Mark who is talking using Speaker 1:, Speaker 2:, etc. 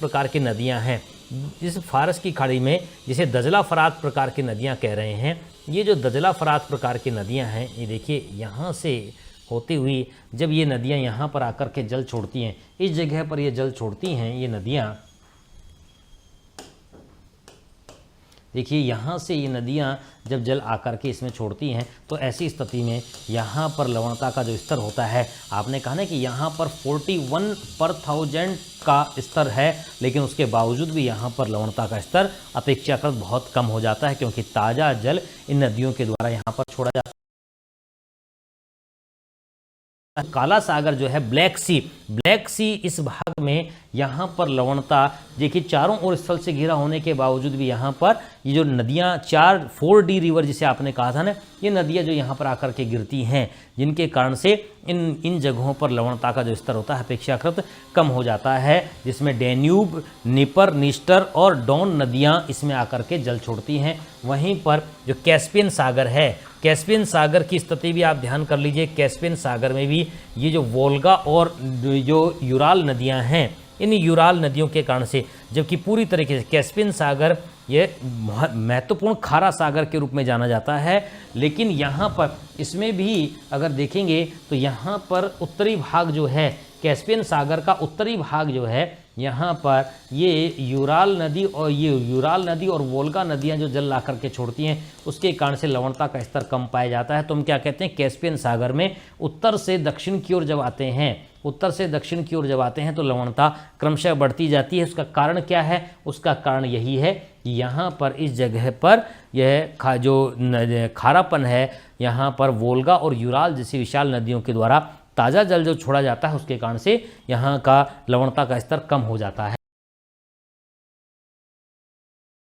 Speaker 1: प्रकार की नदियां हैं। इस फारस की खाड़ी में जिसे दजला फरात प्रकार की नदियां कह रहे हैं, ये जो दजला फरात प्रकार की नदियां हैं, ये देखिए यहाँ से होती हुई जब ये नदियां यहाँ पर आकर के जल छोड़ती हैं, इस जगह पर ये जल छोड़ती हैं ये नदियाँ, देखिए यहाँ से ये नदियाँ जब जल आकर के इसमें छोड़ती हैं तो ऐसी स्थिति में यहाँ पर लवणता का जो स्तर होता है, आपने कहा ना कि यहाँ पर 41/1000 का स्तर है, लेकिन उसके बावजूद भी यहाँ पर लवणता का स्तर अपेक्षाकृत बहुत कम हो जाता है, क्योंकि ताज़ा जल इन नदियों के द्वारा यहाँ पर छोड़ा जाता है। काला सागर जो है ब्लैक सी इस भाग में यहाँ पर लवणता देखिए चारों ओर स्थल से घिरा होने के बावजूद भी यहाँ पर ये जो नदियाँ 4D रिवर जिसे आपने कहा था ना, ये नदियाँ जो यहाँ पर आकर के गिरती हैं, जिनके कारण से इन जगहों पर लवणता का जो स्तर होता है अपेक्षाकृत कम हो जाता है, जिसमें डैन्यूब, निपर, निस्टर और डॉन नदियाँ इसमें आकर के जल छोड़ती हैं। वहीं पर जो कैस्पियन सागर है, कैस्पियन सागर की स्थिति भी आप ध्यान कर लीजिए। कैस्पियन सागर में भी ये जो वोल्गा और जो यूराल नदियां हैं, इन यूराल नदियों के कारण से, जबकि पूरी तरीके से कैस्पियन सागर ये महत्वपूर्ण खारा सागर के रूप में जाना जाता है, लेकिन यहाँ पर इसमें भी अगर देखेंगे तो यहाँ पर उत्तरी भाग जो है, कैस्पियन सागर का उत्तरी भाग जो है, यहाँ पर ये यूराल नदी और वोल्गा नदियाँ जो जल ला करके छोड़ती हैं, उसके कारण से लवणता का स्तर कम पाया जाता है। तो हम क्या कहते हैं, कैस्पियन सागर में उत्तर से दक्षिण की ओर जब आते हैं तो लवणता क्रमशः बढ़ती जाती है। उसका कारण क्या है? उसका कारण यही है कि यहाँ पर इस जगह पर यह जो खारापन है, यहाँ पर वोल्गा और यूराल जैसी विशाल नदियों के द्वारा ताज़ा जल जो छोड़ा जाता है, उसके कारण से यहाँ का लवणता का स्तर कम हो जाता है।